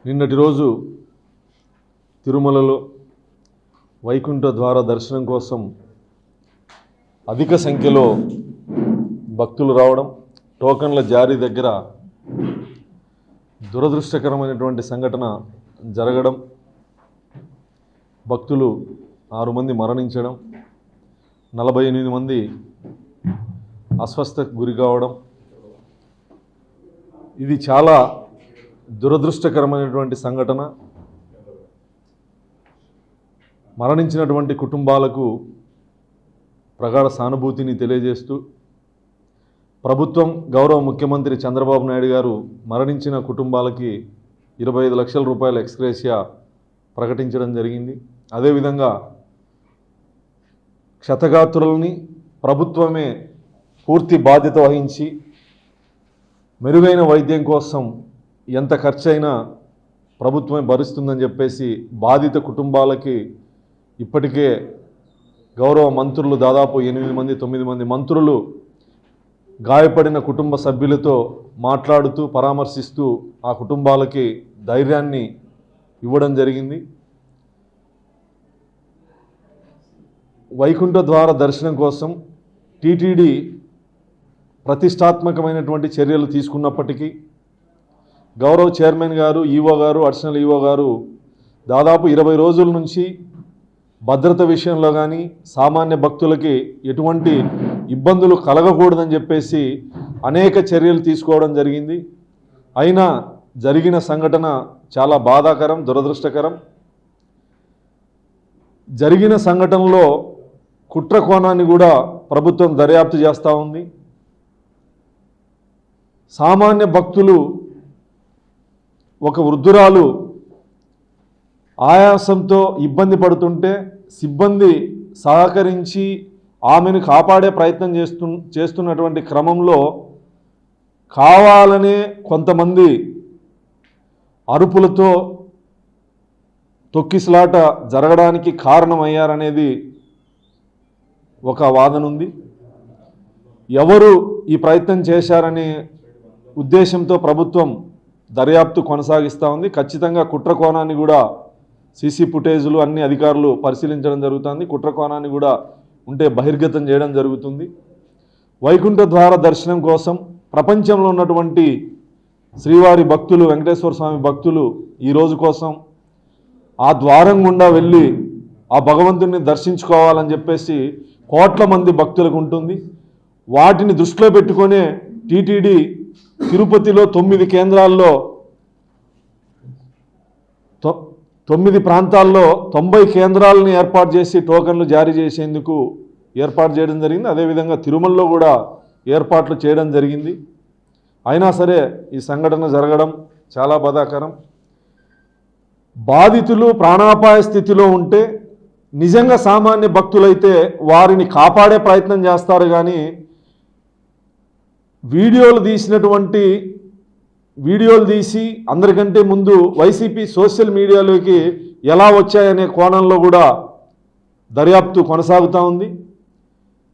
నిన్నటి రోజు తిరుమలలో వైకుంఠ ద్వార దర్శనం కోసం అధిక సంఖ్యలో భక్తులు రావడం, టోకన్ల జారీ దగ్గర దురదృష్టకరమైనటువంటి సంఘటన జరగడం, భక్తులు 6 మంది మరణించడం, 48 మంది అస్వస్థకు గురి కావడం, ఇది చాలా దురదృష్టకరమైనటువంటి సంఘటన. మరణించినటువంటి కుటుంబాలకు ప్రగాఢ సానుభూతిని తెలియజేస్తూ ప్రభుత్వం, గౌరవ ముఖ్యమంత్రి చంద్రబాబు నాయుడు గారు మరణించిన కుటుంబాలకి 25 లక్షల రూపాయల ఎక్స్గ్రేషియా ప్రకటించడం జరిగింది. అదేవిధంగా క్షతగాత్రులని ప్రభుత్వమే పూర్తి బాధ్యత వహించి మెరుగైన వైద్యం కోసం ఎంత ఖర్చైనా ప్రభుత్వమే భరిస్తుందని చెప్పేసి బాధిత కుటుంబాలకి ఇప్పటికే గౌరవ మంత్రులు దాదాపు 8 మంది 9 మంది మంత్రులు గాయపడిన కుటుంబ సభ్యులతో మాట్లాడుతూ పరామర్శిస్తూ ఆ కుటుంబాలకి ధైర్యాన్ని ఇవ్వడం జరిగింది. వైకుంఠ ద్వార దర్శనం కోసం టీటీడీ ప్రతిష్టాత్మకమైనటువంటి చర్యలు తీసుకున్నప్పటికీ గౌరవ చైర్మన్ గారు, ఈవో గారు, అడిషనల్ ఈవో గారు దాదాపు 20 రోజుల నుంచి భద్రత విషయంలో కానీ సామాన్య భక్తులకి ఎటువంటి ఇబ్బందులు కలగకూడదని చెప్పేసి అనేక చర్యలు తీసుకోవడం జరిగింది. అయినా జరిగిన సంఘటన చాలా బాధాకరం, దురదృష్టకరం. జరిగిన సంఘటనలో కుట్ర కోణాన్ని కూడా ప్రభుత్వం దర్యాప్తు చేస్తూ ఉంది. సామాన్య భక్తులు, ఒక వృద్ధురాలు ఆయాసంతో ఇబ్బంది పడుతుంటే సిబ్బంది సహకరించి ఆమెను కాపాడే ప్రయత్నం చేస్తున్నటువంటి క్రమంలో కావాలనే కొంతమంది అరుపులతో తొక్కిసలాట జరగడానికి కారణమయ్యారనేది ఒక వాదన ఉంది. ఎవరు ఈ ప్రయత్నం చేశారనే ఉద్దేశంతో ప్రభుత్వం దర్యాప్తు కొనసాగిస్తూ ఉంది. ఖచ్చితంగా కుట్ర కోణాన్ని కూడా సీసీ ఫుటేజులు అన్ని అధికారులు పరిశీలించడం జరుగుతుంది. కుట్ర కోణాన్ని కూడా ఉంటే బహిర్గతం చేయడం జరుగుతుంది. వైకుంఠ ద్వార దర్శనం కోసం ప్రపంచంలో ఉన్నటువంటి శ్రీవారి భక్తులు, వెంకటేశ్వర స్వామి భక్తులు ఈ రోజు కోసం ఆ ద్వారం గుండా వెళ్ళి ఆ భగవంతుడిని దర్శించుకోవాలని చెప్పేసి కోట్ల మంది భక్తులకు ఉంటుంది. వాటిని దృష్టిలో పెట్టుకునే టీటీడీ తిరుపతిలో 9 కేంద్రాల్లో 9 ప్రాంతాల్లో 90 కేంద్రాలను ఏర్పాటు చేసి టోకన్లు జారీ చేసేందుకు ఏర్పాటు చేయడం జరిగింది. అదేవిధంగా తిరుమలలో కూడా ఏర్పాట్లు చేయడం జరిగింది. అయినా సరే ఈ సంఘటన జరగడం చాలా బాధాకరం. బాధితులు ప్రాణాపాయ స్థితిలో ఉంటే నిజంగా సామాన్య భక్తులైతే వారిని కాపాడే ప్రయత్నం చేస్తారు. కానీ వీడియోలు తీసి అందరికంటే ముందు వైసీపీ సోషల్ మీడియాలోకి ఎలా వచ్చాయనే కోణంలో కూడా దర్యాప్తు కొనసాగుతూ ఉంది.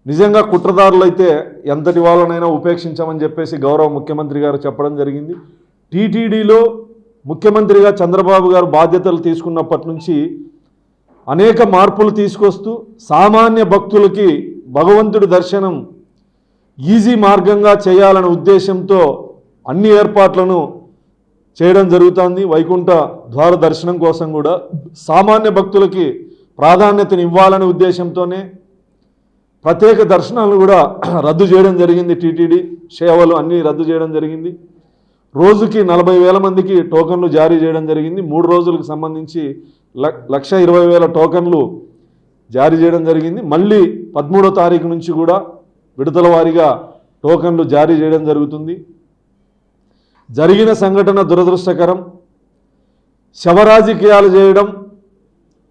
నిజంగా కుట్రదారులైతే ఎంతటి వాళ్ళనైనా ఉపేక్షించామని చెప్పేసి గౌరవ ముఖ్యమంత్రి గారు చెప్పడం జరిగింది. టీటీడీలో ముఖ్యమంత్రిగా చంద్రబాబు గారు బాధ్యతలు తీసుకున్నప్పటి నుంచి అనేక మార్పులు తీసుకొస్తూ సామాన్య భక్తులకి భగవంతుడి దర్శనం ఈజీ మార్గంగా చేయాలనే ఉద్దేశంతో అన్ని ఏర్పాట్లను చేయడం జరుగుతుంది. వైకుంఠ ద్వార దర్శనం కోసం కూడా సామాన్య భక్తులకి ప్రాధాన్యతను ఇవ్వాలనే ఉద్దేశంతోనే ప్రత్యేక దర్శనాలు కూడా రద్దు చేయడం జరిగింది. టీటీడీ సేవలు అన్నీ రద్దు చేయడం జరిగింది. రోజుకి 40,000 మందికి టోకన్లు జారీ చేయడం జరిగింది. 3 రోజులకు సంబంధించి 1,20,000 టోకన్లు జారీ చేయడం జరిగింది. మళ్ళీ 13వ తారీఖు నుంచి కూడా విడతల వారీగా టోకన్లు జారీ చేయడం జరుగుతుంది. జరిగిన సంఘటన దురదృష్టకరం. శవరాజకీయాలు చేయడం,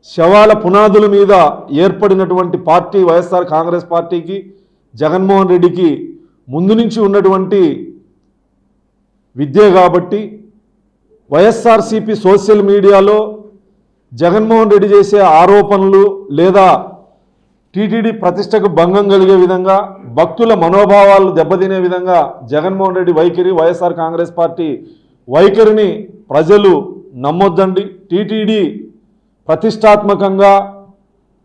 శవాల పునాదుల మీద ఏర్పడినటువంటి పార్టీ వైఎస్ఆర్ కాంగ్రెస్ పార్టీకి, జగన్మోహన్ రెడ్డికి ముందు నుంచి ఉన్నటువంటి విద్య కాబట్టి వైఎస్ఆర్సీపీ సోషల్ మీడియాలో జగన్మోహన్ రెడ్డి చేసే ఆరోపణలు లేదా టీటీడీ ప్రతిష్టకు భంగం కలిగే విధంగా, భక్తుల మనోభావాలు దెబ్బతినే విధంగా జగన్మోహన్ రెడ్డి వైఖరి, వైఎస్ఆర్ కాంగ్రెస్ పార్టీ వైఖరిని ప్రజలు నమ్మొద్దండి. టీటీడీ ప్రతిష్టాత్మకంగా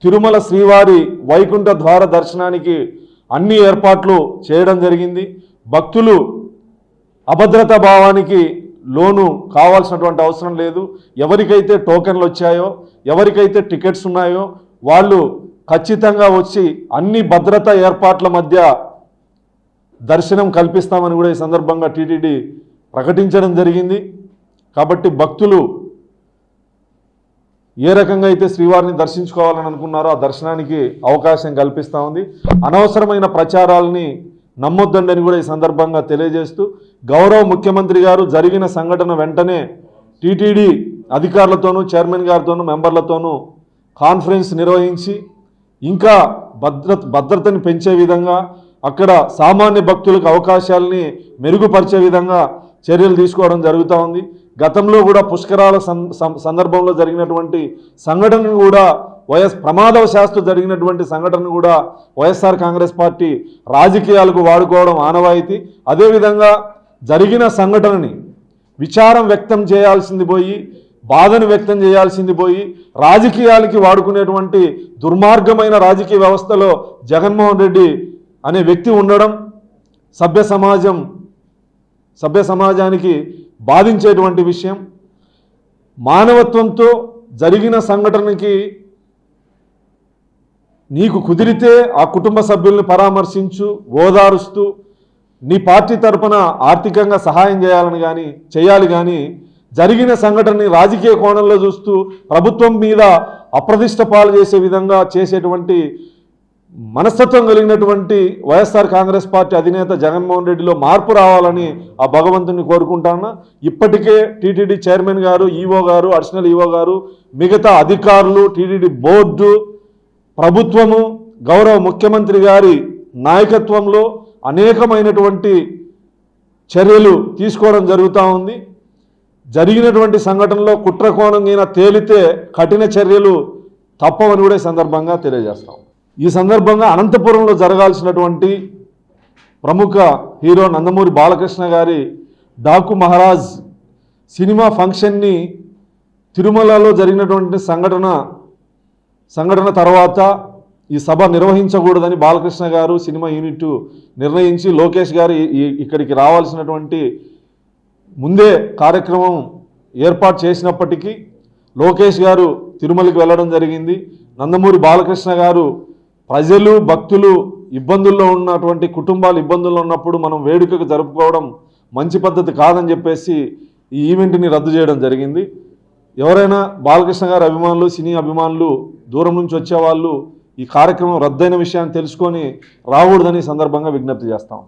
తిరుమల శ్రీవారి వైకుంఠ ద్వార దర్శనానికి అన్ని ఏర్పాట్లు చేయడం జరిగింది. భక్తులు అభద్రతా భావానికి లోను కావాల్సినటువంటి అవసరం లేదు. ఎవరికైతే టోకెన్లు వచ్చాయో, ఎవరికైతే టికెట్స్ ఉన్నాయో వాళ్ళు ఖచ్చితంగా వచ్చి అన్ని భద్రతా ఏర్పాట్ల మధ్య దర్శనం కల్పిస్తామని కూడా ఈ సందర్భంగా టీటీడీ ప్రకటించడం జరిగింది. కాబట్టి భక్తులు ఏ రకంగా అయితే శ్రీవారిని దర్శించుకోవాలని అనుకున్నారో ఆ దర్శనానికి అవకాశం కల్పిస్తూ ఉంది. అనవసరమైన ప్రచారాలని నమ్మొద్దండి అని కూడా ఈ సందర్భంగా తెలియజేస్తూ, గౌరవ ముఖ్యమంత్రి గారు జరిగిన సంఘటన వెంటనే టీటీడీ అధికారులతోనూ చైర్మన్ గారితోనూ మెంబర్లతోనూ కాన్ఫరెన్స్ నిర్వహించి ఇంకా భద్రతని పెంచే విధంగా, అక్కడ సామాన్య భక్తులకు అవకాశాలని మెరుగుపరిచే విధంగా చర్యలు తీసుకోవడం జరుగుతూ ఉంది. గతంలో కూడా పుష్కరాల సందర్భంలో జరిగినటువంటి సంఘటనను కూడా ప్రమాదవశాత్తు జరిగినటువంటి సంఘటనను కూడా వైఎస్ఆర్ కాంగ్రెస్ పార్టీ రాజకీయాలకు వాడుకోవడం ఆనవాయితీ. అదేవిధంగా జరిగిన సంఘటనని విచారం వ్యక్తం చేయాల్సింది పోయి, బాధను వ్యక్తం చేయాల్సింది పోయి రాజకీయాలకి వాడుకునేటువంటి దుర్మార్గమైన రాజకీయ వ్యవస్థలో జగన్మోహన్ రెడ్డి అనే వ్యక్తి ఉండడం సభ్య సమాజానికి బాధించేటువంటి విషయం. మానవత్వంతో జరిగిన సంఘటనకి నీకు కుదిరితే ఆ కుటుంబ సభ్యుల్ని పరామర్శించు, ఓదారుస్తూ నీ పార్టీ తరపున ఆర్థికంగా సహాయం చేయాలి కానీ జరిగిన సంఘటనని రాజకీయ కోణంలో చూస్తూ ప్రభుత్వం మీద అప్రదిష్ట పాలు చేసే విధంగా చేసేటువంటి మనస్తత్వం కలిగినటువంటి వైఎస్ఆర్ కాంగ్రెస్ పార్టీ అధినేత జగన్మోహన్ రెడ్డిలో మార్పు రావాలని ఆ భగవంతుని కోరుకుంటాను. ఇప్పటికే టీటీడీ చైర్మన్ గారు, ఈఓ గారు, అడిషనల్ ఈఓ గారు, మిగతా అధికారులు, టీటీడీ బోర్డు, ప్రభుత్వము, గౌరవ ముఖ్యమంత్రి గారి నాయకత్వంలో అనేకమైనటువంటి చర్యలు తీసుకోవడం జరుగుతూ ఉంది. జరిగినటువంటి సంఘటనలో కుట్ర కోణంగా తేలితే కఠిన చర్యలు తప్పవని కూడా ఈ సందర్భంగా తెలియజేస్తాం. ఈ సందర్భంగా అనంతపురంలో జరగాల్సినటువంటి ప్రముఖ హీరో నందమూరి బాలకృష్ణ గారి డాకు మహారాజ్ సినిమా ఫంక్షన్ని తిరుమలలో జరిగినటువంటి సంఘటన తర్వాత ఈ సభ నిర్వహించకూడదని బాలకృష్ణ గారు సినిమా యూనిట్ నిర్ణయించి లోకేష్ గారు ఇక్కడికి రావాల్సినటువంటి ముందే కార్యక్రమం ఏర్పాటు చేసినప్పటికీ లోకేష్ గారు తిరుమలకి వెళ్ళడం జరిగింది. నందమూరి బాలకృష్ణ గారు ప్రజలు, భక్తులు ఇబ్బందుల్లో ఉన్నటువంటి కుటుంబాలు ఇబ్బందుల్లో ఉన్నప్పుడు మనం వేడుకకు జరుపుకోవడం మంచి పద్ధతి కాదని చెప్పేసి ఈ ఈవెంట్ని రద్దు చేయడం జరిగింది. ఎవరైనా బాలకృష్ణ గారి అభిమానులు, సినీ అభిమానులు, దూరం నుంచి వచ్చేవాళ్ళు ఈ కార్యక్రమం రద్దయిన విషయాన్ని తెలుసుకొని రాకూడదని సందర్భంగా విజ్ఞప్తి చేస్తాం.